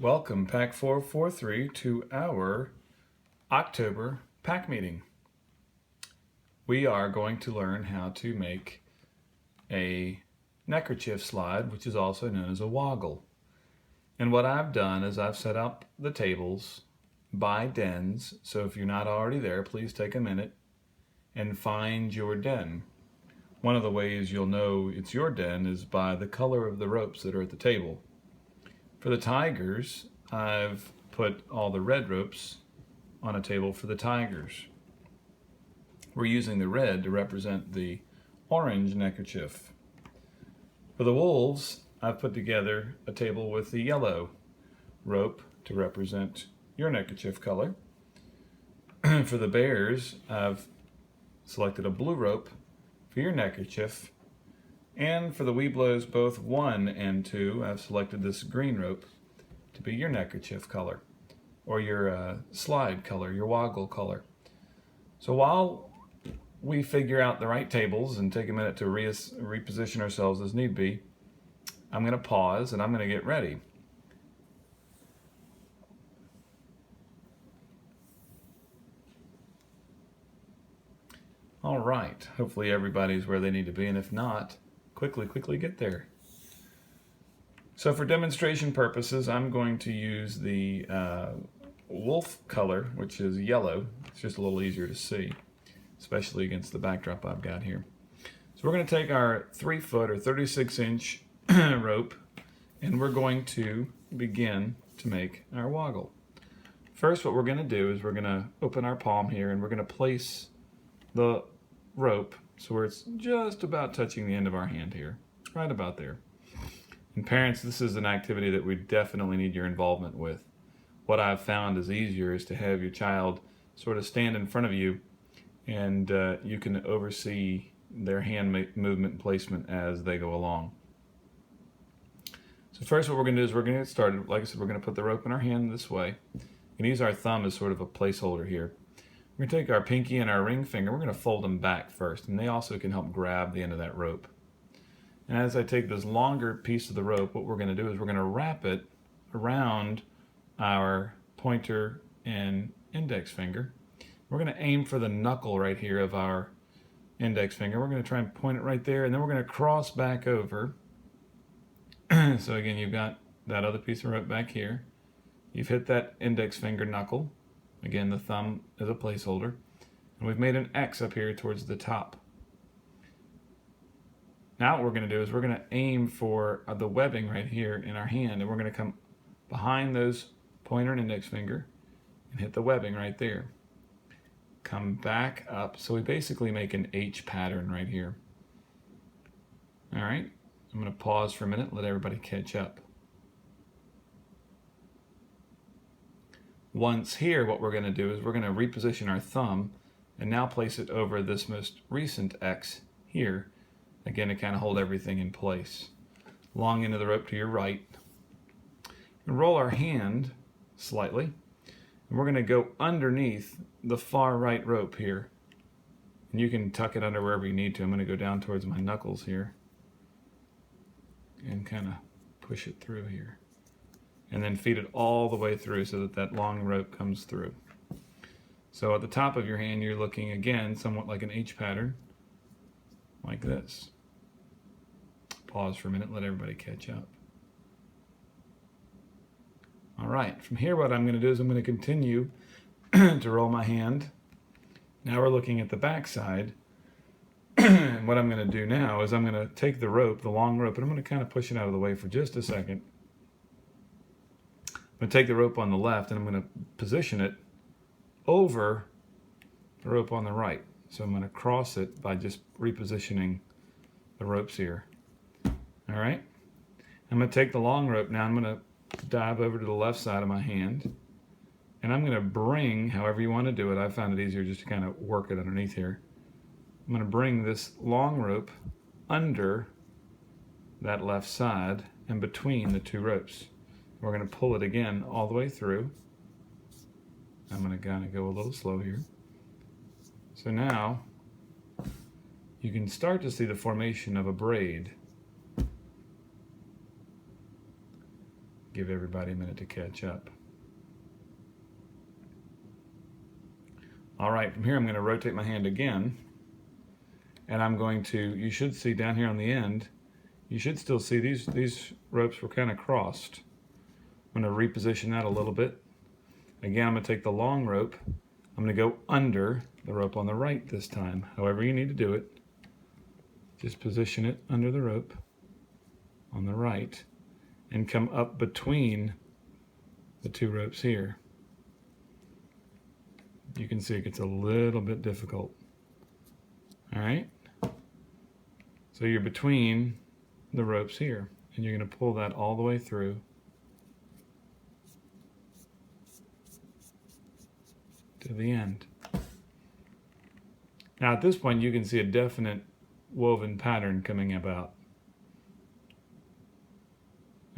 Welcome, Pack 443, to our October pack meeting. We are going to learn how to make a neckerchief slide, which is also known as a woggle. And what I've done is I've set up the tables by dens, so if you're not already there, please take a minute and find your den. One of the ways you'll know it's your den is by the color of the ropes that are at the table. For the tigers, I've put all the red ropes on a table for the tigers. We're using the red to represent the orange neckerchief. For the wolves, I've put together a table with the yellow rope to represent your neckerchief color. For the bears, I've selected a blue rope for your neckerchief. And for the Weeblos, both 1 and 2, I've selected this green rope to be your neckerchief color, or your slide color, your woggle color. So while we figure out the right tables and take a minute to reposition ourselves as need be, I'm going to pause and I'm going to get ready. All right, hopefully everybody's where they need to be, and if not, quickly get there. So for demonstration purposes, I'm going to use the wolf color, which is yellow. It's just a little easier to see, especially against the backdrop I've got here. So we're going to take our 3-foot or 36-inch rope, and we're going to begin to make our woggle. First, what we're going to do is we're going to open our palm here, and we're going to place the rope so where it's just about touching the end of our hand here, right about there. And parents, this is an activity that we definitely need your involvement with. What I've found is easier is to have your child sort of stand in front of you, and you can oversee their hand movement and placement as they go along. So first what we're going to do is we're going to get started. Like I said, we're going to put the rope in our hand this way and use our thumb as sort of a placeholder here. We're going to take our pinky and our ring finger, we're going to fold them back first, and they also can help grab the end of that rope. And as I take this longer piece of the rope, what we're going to do is we're going to wrap it around our pointer and index finger. We're going to aim for the knuckle right here of our index finger. We're going to try and point it right there, and then we're going to cross back over. So again, you've got that other piece of rope back here. You've hit that index finger knuckle. Again, the thumb is a placeholder. And we've made an X up here towards the top. Now what we're going to do is we're going to aim for the webbing right here in our hand, and we're going to come behind those pointer and index finger and hit the webbing right there. Come back up. So we basically make an H pattern right here. All right, I'm going to pause for a minute, let everybody catch up. Once here, what we're going to do is we're going to reposition our thumb and now place it over this most recent X here, again to kind of hold everything in place. Long end of the rope to your right. And roll our hand slightly, and we're going to go underneath the far right rope here. And you can tuck it under wherever you need to. I'm going to go down towards my knuckles here and kind of push it through here. And then feed it all the way through so that that long rope comes through. So at the top of your hand, you're looking again somewhat like an H pattern, like this. Pause for a minute, let everybody catch up. All right, from here what I'm going to do is I'm going to continue to roll my hand. Now we're looking at the back side. And what I'm going to do now is I'm going to take the rope, the long rope, and I'm going to kind of push it out of the way for just a second. I'm going to take the rope on the left and I'm going to position it over the rope on the right. So I'm going to cross it by just repositioning the ropes here. All right. I'm going to take the long rope now. I'm going to dive over to the left side of my hand. And I'm going to bring, however you want to do it, I found it easier just to kind of work it underneath here. I'm going to bring this long rope under that left side and between the two ropes. We're going to pull it again all the way through. I'm going to kind of go a little slow here. So now you can start to see the formation of a braid. Give everybody a minute to catch up. All right, from here I'm going to rotate my hand again, and I'm going to, you should see down here on the end, you should still see these ropes were kind of crossed. I'm going to reposition that a little bit. Again, I'm going to take the long rope. I'm going to go under the rope on the right this time. However you need to do it. Just position it under the rope on the right and come up between the two ropes here. You can see it gets a little bit difficult. All right? So you're between the ropes here, and you're going to pull that all the way through. To the end. Now at this point you can see a definite woven pattern coming about.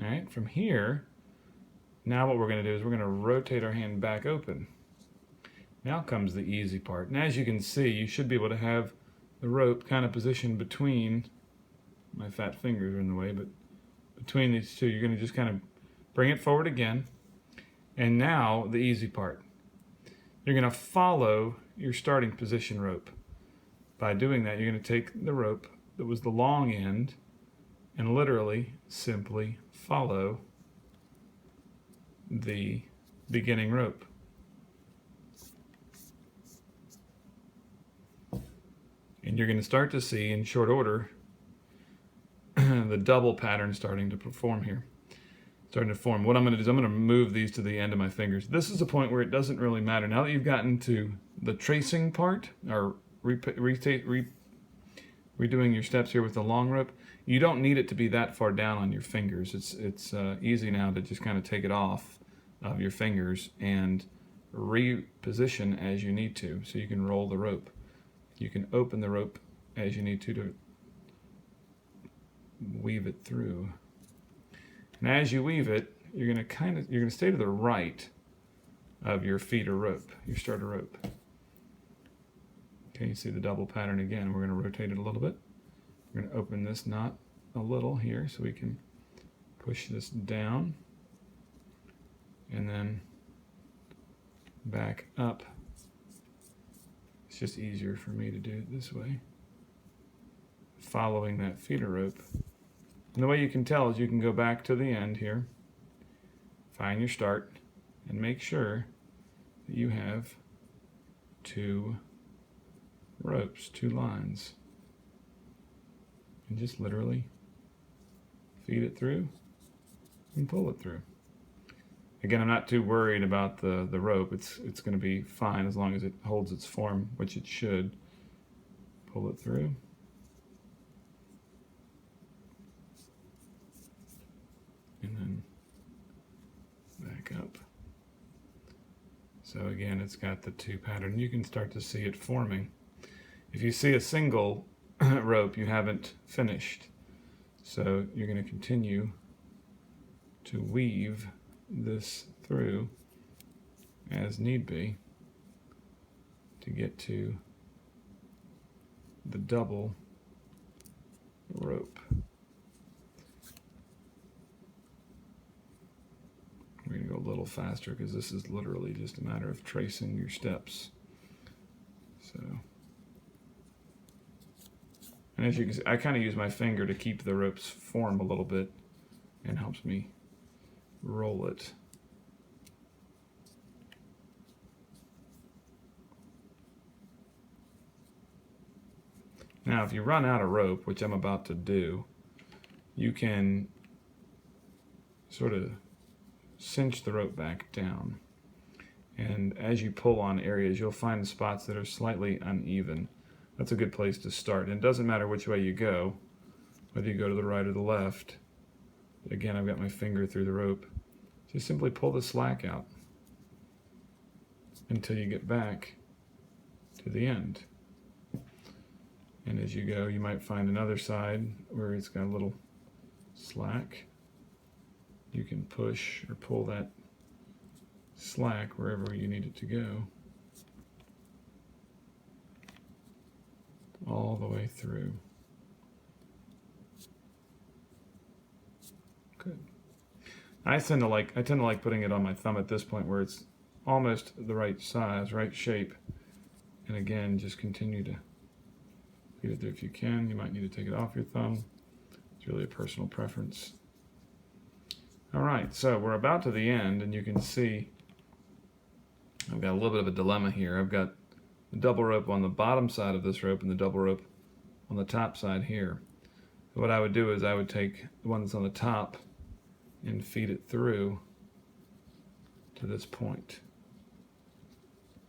All right, from here, now what we're going to do is we're going to rotate our hand back open. Now comes the easy part. And as you can see, you should be able to have the rope kind of positioned between, my fat fingers are in the way, but between these two, you're going to just kind of bring it forward again. And now the easy part. You're going to follow your starting position rope. By doing that, you're going to take the rope that was the long end and literally simply follow the beginning rope. And you're going to start to see in short order the double pattern starting to form here. Starting to form. What I'm going to do is I'm going to move these to the end of my fingers. This is a point where it doesn't really matter. Now that you've gotten to the tracing part, or redoing your steps here with the long rope, you don't need it to be that far down on your fingers. It's easy now to just kind of take it off of your fingers and reposition as you need to. So you can roll the rope. You can open the rope as you need to weave it through. And as you weave it, you're going to stay to the right of your feeder rope, your starter rope. Okay, you see the double pattern again. We're going to rotate it a little bit. We're going to open this knot a little here so we can push this down and then back up. It's just easier for me to do it this way, following that feeder rope. And the way you can tell is you can go back to the end here, find your start, and make sure that you have two ropes, two lines. And just literally feed it through and pull it through. Again, I'm not too worried about the rope. It's going to be fine as long as it holds its form, which it should. Pull it through. And then back up. So again, it's got the two pattern. You can start to see it forming. If you see a single rope, you haven't finished. So you're going to continue to weave this through as need be to get to the double rope. We're going to go a little faster because this is literally just a matter of tracing your steps. So, and as you can see, I kind of use my finger to keep the ropes form a little bit and helps me roll it. Now, if you run out of rope, which I'm about to do, you can sort of cinch the rope back down. And as you pull on areas, you'll find spots that are slightly uneven. That's a good place to start. And it doesn't matter which way you go, whether you go to the right or the left. Again, I've got my finger through the rope. Just simply pull the slack out until you get back to the end. And as you go, you might find another side where it's got a little slack. You can push or pull that slack wherever you need it to go, all the way through. Good. I tend to like putting it on my thumb at this point where it's almost the right size, right shape. And again, just continue to feed it there if you can. You might need to take it off your thumb. It's really a personal preference. All right, so we're about to the end, and you can see I've got a little bit of a dilemma here. I've got the double rope on the bottom side of this rope and the double rope on the top side here. So what I would do is I would take the one that's on the top and feed it through to this point.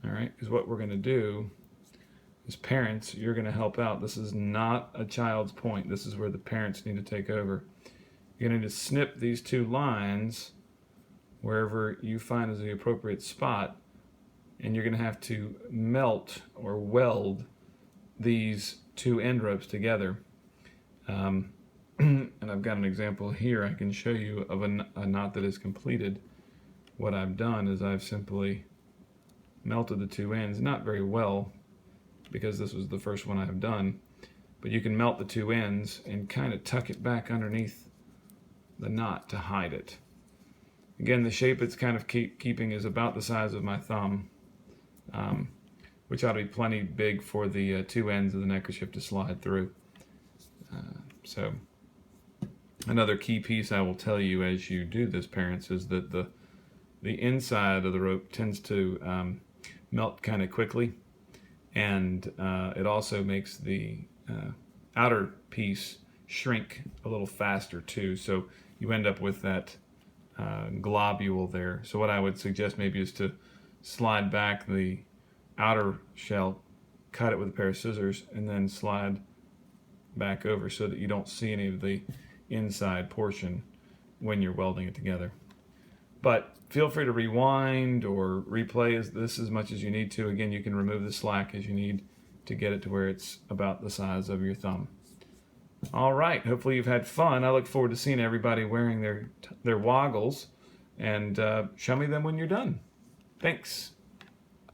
All right, because what we're going to do as parents, you're going to help out. This is not a child's point. This is where the parents need to take over. You're going to snip these two lines wherever you find is the appropriate spot, and you're going to have to melt or weld these two end ropes together. And I've got an example here I can show you of a knot that is completed. What I've done is I've simply melted the two ends, not very well because this was the first one I've done, but you can melt the two ends and kind of tuck it back underneath the knot to hide it. Again, the shape it's kind of keeping is about the size of my thumb, which ought to be plenty big for the two ends of the neckerchief to slide through. So another key piece I will tell you as you do this, parents, is that the inside of the rope tends to melt kind of quickly, and it also makes the outer piece shrink a little faster too, so you end up with that globule there. So what I would suggest maybe is to slide back the outer shell, cut it with a pair of scissors, and then slide back over so that you don't see any of the inside portion when you're welding it together. But feel free to rewind or replay this as much as you need to. Again, you can remove the slack as you need to get it to where it's about the size of your thumb. All right, hopefully you've had fun. I look forward to seeing everybody wearing their Woggles, and show me them when you're done. Thanks.